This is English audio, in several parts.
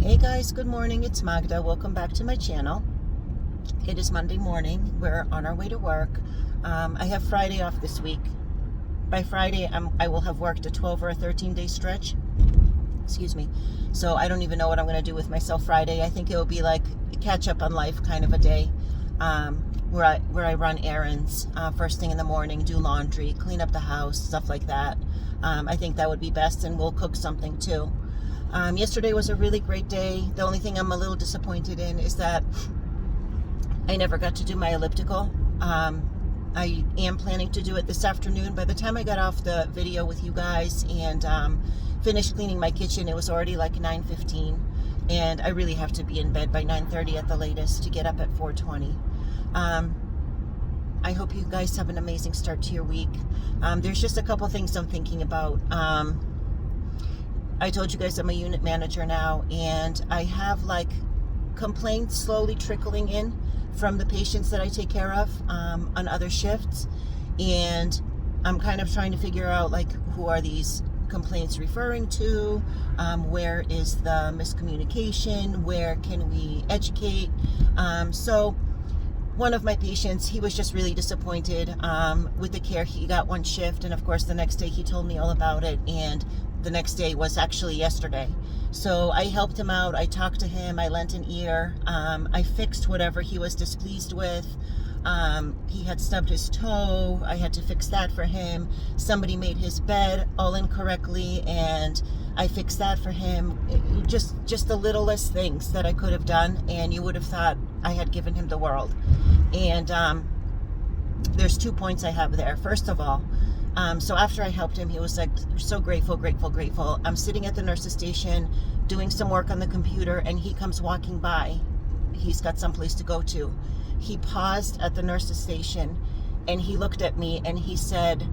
Hey guys, good morning. It's Magda. Welcome back to my channel. It is Monday morning. We're on our way to work. I have Friday off this week. By Friday, I will have worked a 12 or a 13-day stretch. Excuse me. So I don't even know what I'm going to do with myself Friday. I think it will be like a catch up on life kind of a day, where I run errands first thing in the morning, do laundry, clean up the house, stuff like that. I think that would be best, and we'll cook something too. Yesterday was a really great day. The only thing I'm a little disappointed in is that I never got to do my elliptical. I am planning to do it this afternoon. By the time I got off the video with you guys and finished cleaning my kitchen, it was already like 9:15, and I really have to be in bed by 9:30 at the latest to get up at 4:20. I hope you guys have an amazing start to your week. There's just a couple things I'm thinking about. I told you guys I'm a unit manager now, and I have like complaints slowly trickling in from the patients that I take care of on other shifts, and I'm kind of trying to figure out like who are these complaints referring to, where is the miscommunication, where can we educate. So one of my patients, he was just really disappointed with the care. He got one shift, and of course the next day he told me all about it, and the next day was actually yesterday. So I helped him out. I talked to him. I lent an ear. I fixed whatever he was displeased with. He had stubbed his toe. I had to fix that for him. Somebody made his bed all incorrectly, and I fixed that for him. Just the littlest things that I could have done, and you would have thought I had given him the world. And there's 2 points I have there. First of all, so after I helped him, he was like so grateful. I'm sitting at the nurse's station doing some work on the computer, and he comes walking by. He's got someplace to go to. He paused at the nurse's station, and he looked at me and he said,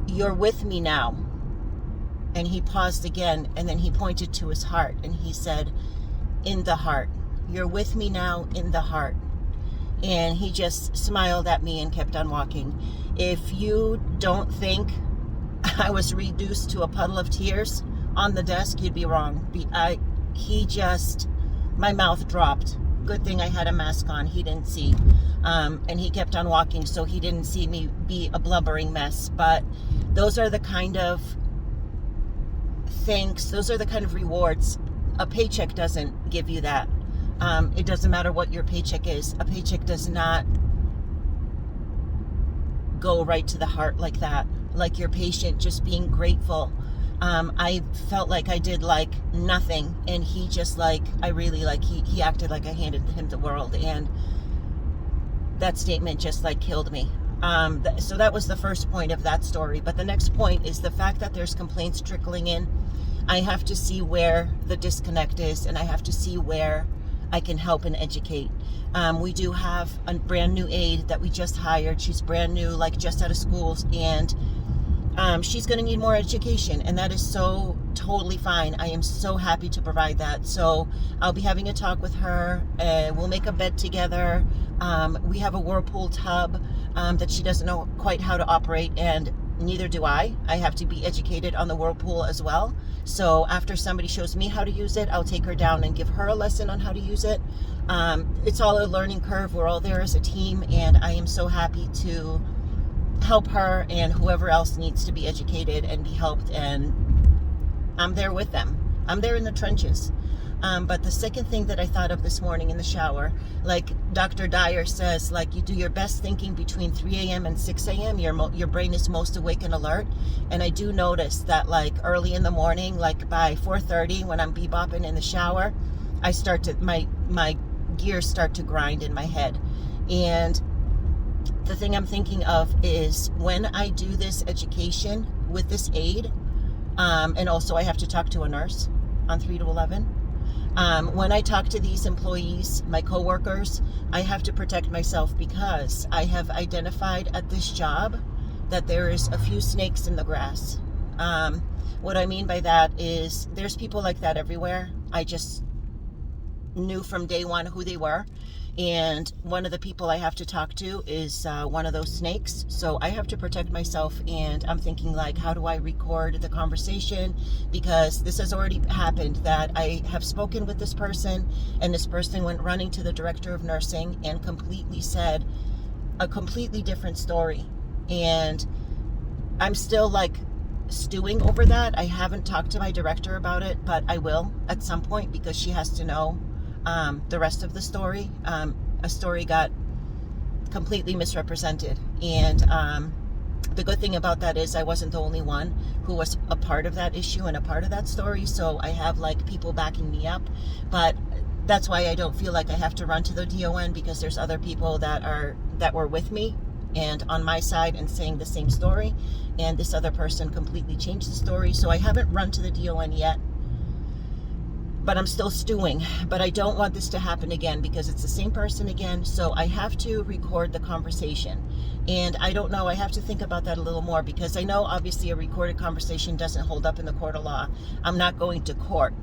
"You're with me now." And he paused again, and then he pointed to his heart and he said, "In the heart. You're with me now in the heart." And he just smiled at me and kept on walking. If you don't think I was reduced to a puddle of tears on the desk, you'd be wrong. My mouth dropped. Good thing I had a mask on. He didn't see. And he kept on walking, so he didn't see me be a blubbering mess. But those are the kind of thanks, those are the kind of rewards. A paycheck doesn't give you that. It doesn't matter what your paycheck is. A paycheck does not go right to the heart like that. Like your patient just being grateful. I felt like I did like nothing, and he just like, he acted like I handed him the world, and that statement just like killed me. So that was the first point of that story. But the next point is the fact that there's complaints trickling in. I have to see where the disconnect is, and I have to see where I can help and educate. We do have a brand new aide that we just hired. She's brand new, like just out of schools, and she's going to need more education, and that is so totally fine. I am so happy to provide that. So I'll be having a talk with her. We'll make a bed together. We have a Whirlpool tub that she doesn't know quite how to operate, and neither do I. I have to be educated on the Whirlpool as well. So after somebody shows me how to use it, I'll take her down and give her a lesson on how to use it. It's all a learning curve. We're all there as a team, and I am so happy to help her and whoever else needs to be educated and be helped, and I'm there with them. I'm there in the trenches. But the second thing that I thought of this morning in the shower, like Dr. Dyer says, like you do your best thinking between 3 a.m. and 6 a.m. Your brain is most awake and alert. And I do notice that like early in the morning, like by 4:30 when I'm bebopping in the shower, I start to, my gears start to grind in my head. And the thing I'm thinking of is when I do this education with this aide, and also I have to talk to a nurse on 3 to 11. When I talk to these employees, my coworkers, I have to protect myself because I have identified at this job that there is a few snakes in the grass. What I mean by that is there's people like that everywhere. I just knew from day one who they were. And one of the people I have to talk to is one of those snakes. So I have to protect myself. And I'm thinking, like, how do I record the conversation? Because this has already happened, that I have spoken with this person, and this person went running to the director of nursing and completely said a completely different story. And I'm still like stewing over that. I haven't talked to my director about it, but I will at some point, because she has to know the rest of the story. A story got completely misrepresented. And the good thing about that is I wasn't the only one who was a part of that issue and a part of that story. So I have like people backing me up. But that's why I don't feel like I have to run to the DON, because there's other people that were with me and on my side and saying the same story, and this other person completely changed the story. So I haven't run to the DON yet, but I'm still stewing. But I don't want this to happen again, because it's the same person again. So I have to record the conversation. And I don't know, I have to think about that a little more, because I know obviously a recorded conversation doesn't hold up in the court of law. I'm not going to court.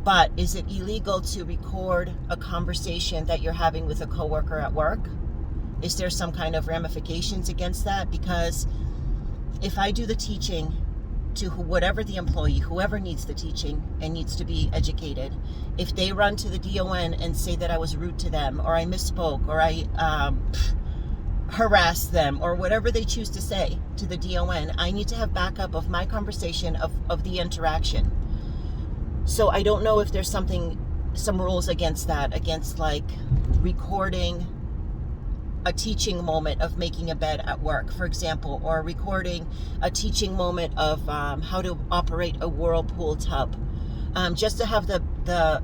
But is it illegal to record a conversation that you're having with a coworker at work? Is there some kind of ramifications against that? Because if I do the teaching to whatever the employee, whoever needs the teaching and needs to be educated, if they run to the DON and say that I was rude to them, or I misspoke, or I harassed them, or whatever they choose to say to the DON, I need to have backup of my conversation, of the interaction. So I don't know if there's some rules against that, against like recording a teaching moment of making a bed at work, for example, or recording a teaching moment of how to operate a whirlpool tub, just to have the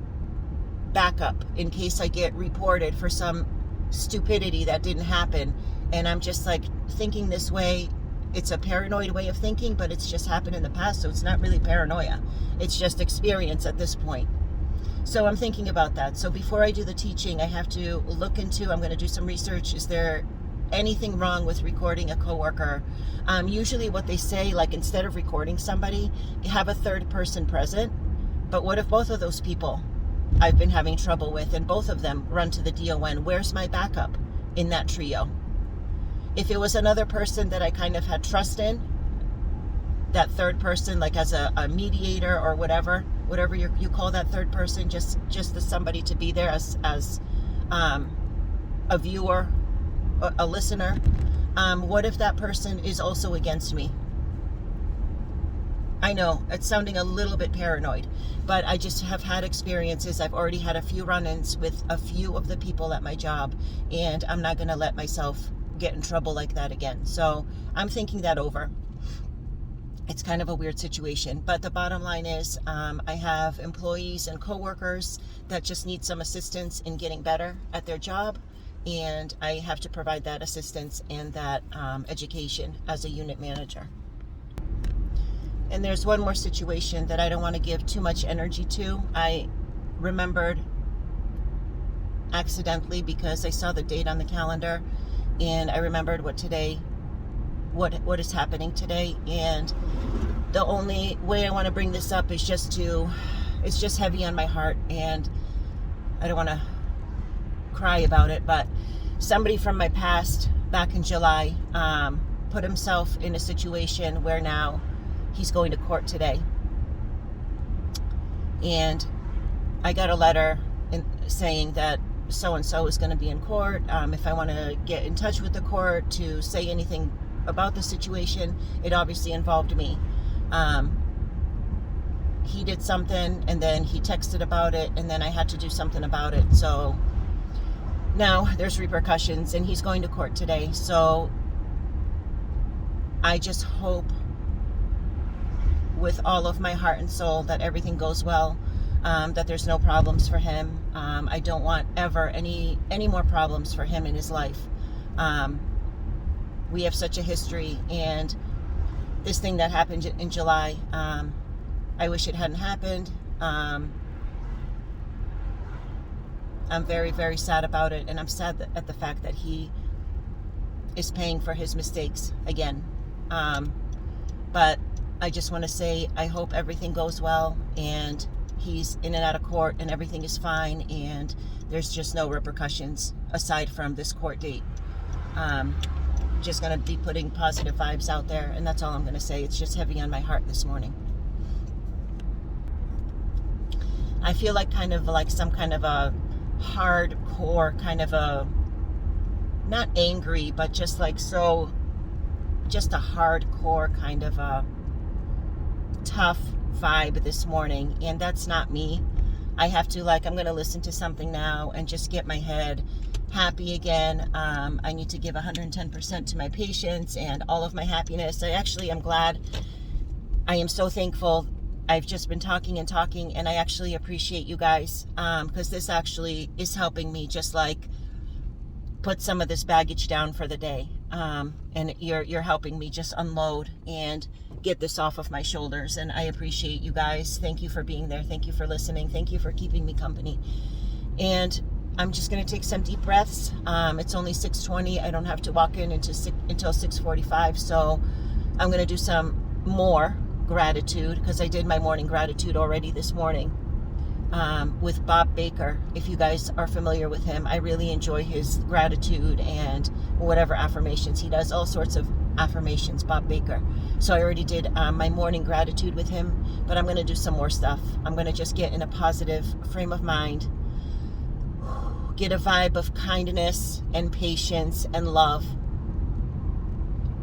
backup in case I get reported for some stupidity that didn't happen. And I'm just like thinking this way. It's a paranoid way of thinking, but it's just happened in the past, so it's not really paranoia. It's just experience at this point. So I'm thinking about that. So before I do the teaching, I have to look into, I'm going to do some research. Is there anything wrong with recording a coworker? Usually what they say, like instead of recording somebody, you have a third person present. But what if both of those people I've been having trouble with, and both of them run to the DON? Where's my backup in that trio? If it was another person that I kind of had trust in, that third person, like as a mediator or whatever you call that third person, just as somebody to be there as a viewer, a listener. What if that person is also against me? I know it's sounding a little bit paranoid, but I just have had experiences. I've already had a few run-ins with a few of the people at my job, and I'm not going to let myself get in trouble like that again. So I'm thinking that over. It's kind of a weird situation, but the bottom line is I have employees and coworkers that just need some assistance in getting better at their job, and I have to provide that assistance and that education as a unit manager. And there's one more situation that I don't want to give too much energy to. I remembered accidentally, because I saw the date on the calendar, and I remembered what is happening today. And the only way I want to bring this up is it's just heavy on my heart, and I don't want to cry about it, but somebody from my past back in July put himself in a situation where now he's going to court today. And I got a letter saying that so-and-so is going to be in court. If I want to get in touch with the court to say anything about the situation, it obviously involved me. He did something, and then he texted about it, and then I had to do something about it. So now there's repercussions, and he's going to court today. So I just hope with all of my heart and soul that everything goes well, that there's no problems for him. I don't want ever any more problems for him in his life. We have such a history, and this thing that happened in July, I wish it hadn't happened. I'm very, very sad about it, and I'm sad at the fact that he is paying for his mistakes again. But I just want to say I hope everything goes well, and he's in and out of court and everything is fine, and there's just no repercussions aside from this court date. Just going to be putting positive vibes out there, and that's all I'm going to say. It's just heavy on my heart this morning. I feel like kind of like some kind of a hardcore kind of a, not angry, but just like so, just a hardcore kind of a tough vibe this morning, and that's not me. I have to, like, I'm going to listen to something now and just get my head happy again. I need to give 110% to my patients and all of my happiness. I'm glad. I am so thankful. I've just been talking, and I actually appreciate you guys, because this actually is helping me just like put some of this baggage down for the day. And you're helping me just unload and get this off of my shoulders, and I appreciate you guys. Thank you for being there. Thank you for listening. Thank you for keeping me company. And I'm just going to take some deep breaths. It's only 6:20. I don't have to walk in until 6:45, so I'm going to do some more gratitude, because I did my morning gratitude already this morning with Bob Baker. If you guys are familiar with him, I really enjoy his gratitude and whatever affirmations he does, all sorts of affirmations, Bob Baker. So I already did my morning gratitude with him, but I'm going to do some more stuff. I'm going to just get in a positive frame of mind, get a vibe of kindness and patience and love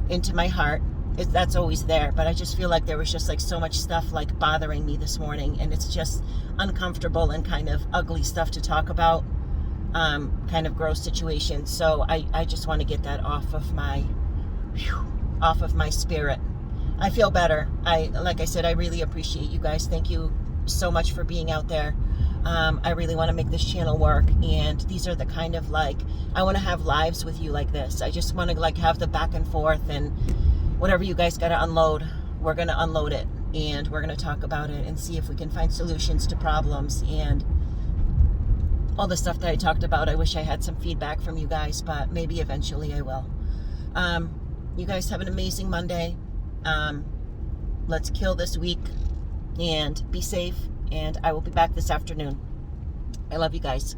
into my heart. That's always there, but I just feel like there was just like so much stuff like bothering me this morning, and it's just uncomfortable and kind of ugly stuff to talk about, kind of gross situations. So I just want to get that off of my spirit. I feel better. Like I said, I really appreciate you guys. Thank you so much for being out there. I really want to make this channel work, and these are the kind of like, I want to have lives with you like this. I just want to like have the back and forth, and whatever you guys got to unload, we're going to unload it, and we're going to talk about it and see if we can find solutions to problems and all the stuff that I talked about. I wish I had some feedback from you guys, but maybe eventually I will. You guys have an amazing Monday. Let's kill this week and be safe, and I will be back this afternoon. I love you guys.